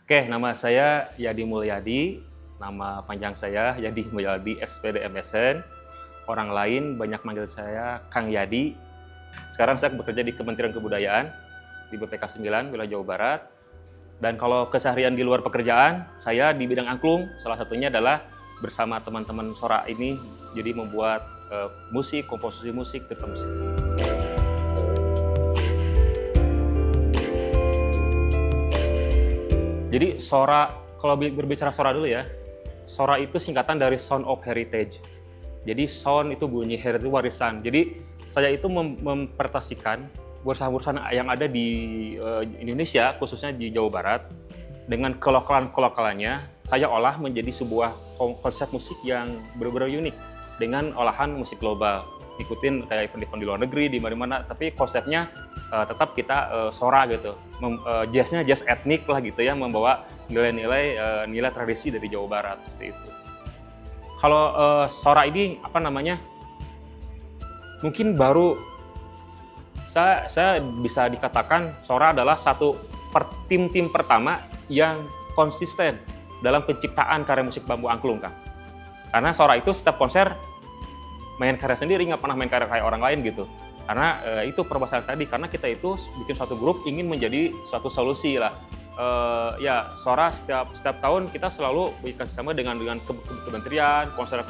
Oke, nama saya Yadi Mulyadi, nama panjang saya Yadi Mulyadi SPD MSN. Orang lain banyak manggil saya Kang Yadi. Sekarang saya bekerja di Kementerian Kebudayaan di BPK 9 wilayah Jawa Barat. Dan kalau keseharian di luar pekerjaan, saya di bidang angklung, salah satunya adalah bersama teman-teman Sora ini, jadi membuat musik, komposisi musik, terutama musik. Jadi Sora, kalau berbicara Sora dulu ya, Sora itu singkatan dari Sound of Heritage. Jadi sound itu bunyi, heritage itu warisan. Jadi saya itu mempresentasikan warisan-warisan yang ada di Indonesia, khususnya di Jawa Barat, dengan kelokalan-kelokalannya, saya olah menjadi sebuah konsep musik yang benar-benar unik dengan olahan musik global. Ikutin kayak event-event di luar negeri, di mana-mana, tapi konsepnya tetap kita Sora gitu. Jazznya jazz etnik lah gitu ya, membawa nilai tradisi dari Jawa Barat seperti itu. Kalau Sora ini apa namanya? Mungkin baru saya bisa dikatakan Sora adalah tim pertama yang konsisten dalam penciptaan karya musik bambu angklung, Kang. Karena Sora itu setiap konser main karya sendiri, nggak pernah main karya kayak orang lain gitu. Karena itu permasalahan tadi, karena kita itu bikin suatu grup ingin menjadi suatu solusi lah. Ya Sora setiap tahun kita selalu bekerja sama dengan kementerian, konser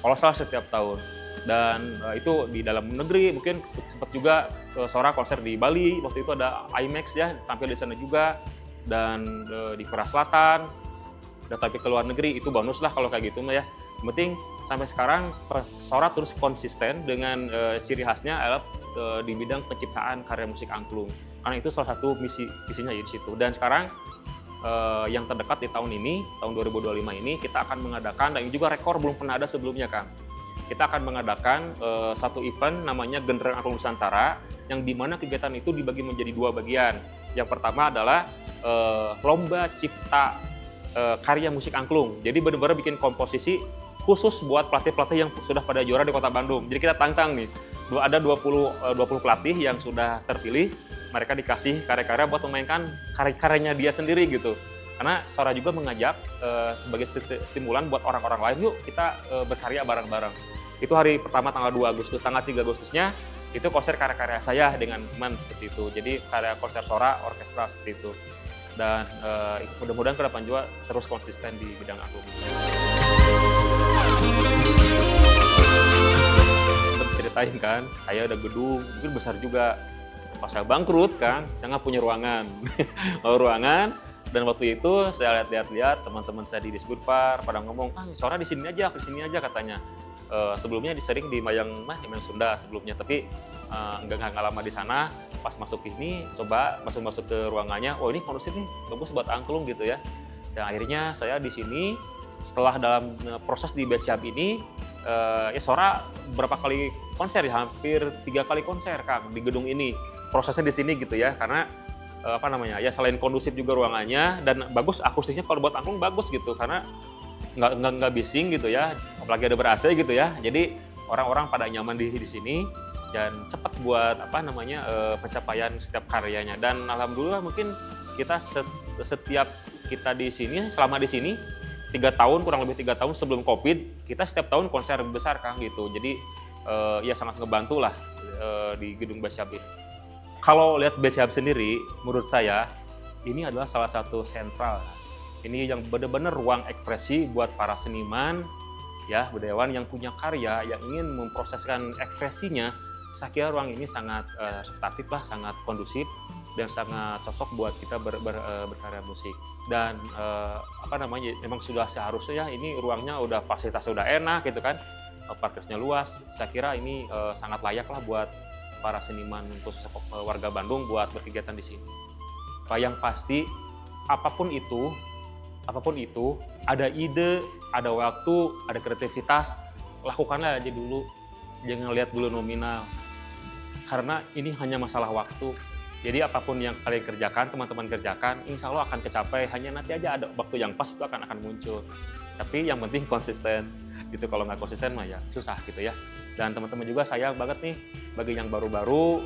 kolosal setiap tahun. Dan itu di dalam negeri, mungkin sempat juga Sora konser di Bali, waktu itu ada IMAX ya, tampil di sana juga, dan di Korea Selatan, dan tampil ke luar negeri, itu bonus lah kalau kayak gitu ya. Yang penting sampai sekarang Sora terus konsisten dengan ciri khasnya adalah di bidang penciptaan karya musik angklung, karena itu salah satu misinya di situ. Dan sekarang yang terdekat di tahun ini, tahun 2025 ini, kita akan mengadakan, dan ini juga rekor belum pernah ada sebelumnya, Kang. Kita akan mengadakan satu event namanya Genderang Angklung Nusantara, yang dimana kegiatan itu dibagi menjadi dua bagian. Yang pertama adalah lomba cipta karya musik angklung. Jadi benar-benar bikin komposisi khusus buat pelatih-pelatih yang sudah pada juara di Kota Bandung. Jadi kita tantang nih, ada 20 pelatih yang sudah terpilih, mereka dikasih karya-karya buat memainkan karya-karyanya dia sendiri gitu. Karena Sora juga mengajak sebagai stimulan buat orang-orang lain, yuk kita berkarya bareng-bareng. Itu hari pertama tanggal 2 Agustus, tanggal 3 Agustusnya itu konser karya-karya saya dengan teman seperti itu. Jadi karya konser Sora, orkestra seperti itu. Dan mudah-mudahan ke depan juga terus konsisten di bidang angklung. Seperti ceritain kan, saya ada gedung, mungkin besar juga. Pas saya bangkrut kan, saya nggak punya ruangan. Ruangan. Dan waktu itu saya lihat-lihat teman-teman saya di Disbudpar pada ngomong, Sora di sini aja katanya. Sebelumnya sering di Mayang Sunda sebelumnya, tapi nggak lama di sana. Pas masuk ini, coba masuk ke ruangannya, oh ini kondusif nih, bagus buat angklung gitu ya. Dan akhirnya saya di sini, setelah dalam proses di Becab ini, Sora berapa kali konser ya, hampir 3 kali konser, Kang, di gedung ini. Prosesnya di sini gitu ya, karena ya selain kondusif juga ruangannya, dan bagus akustiknya kalau buat angklung bagus gitu, karena nggak bising gitu ya, apalagi ada ber-AC gitu ya. Jadi orang-orang pada nyaman di sini dan cepat buat pencapaian setiap karyanya. Dan alhamdulillah mungkin kita setiap kita di sini, selama di sini 3 tahun, kurang lebih 3 tahun sebelum Covid, kita setiap tahun konser besar, Kang, gitu. Jadi ya sangat ngebantu lah di gedung Becab ini. Kalau lihat Becab sendiri, menurut saya ini adalah salah satu sentral. Ini yang benar-benar ruang ekspresi buat para seniman, ya budayawan yang punya karya, yang ingin memproseskan ekspresinya. Saya kira ruang ini sangat representatif lah, sangat kondusif, dan sangat cocok buat kita berkarya musik. Dan memang sudah seharusnya ya, ini ruangnya udah fasilitasnya udah enak gitu kan, parkirnya luas. Saya kira ini sangat layak lah buat para seniman, khususnya warga Bandung, buat berkegiatan di sini. Yang pasti apapun itu, ada ide, ada waktu, ada kreativitas, lakukanlah aja dulu. Jangan lihat dulu nominal. Karena ini hanya masalah waktu. Jadi apapun yang kalian kerjakan, teman-teman kerjakan, insya Allah akan kecapai. Hanya nanti aja ada waktu yang pas itu akan muncul. Tapi yang penting konsisten. Gitu, kalau nggak konsisten mah ya susah gitu ya. Dan teman-teman juga sayang banget nih bagi yang baru-baru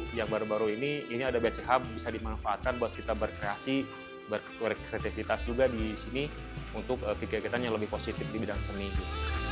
ini ada BC Hub bisa dimanfaatkan buat kita berkreasi, berkreativitas juga di sini untuk kegiatan yang lebih positif di bidang seni gitu.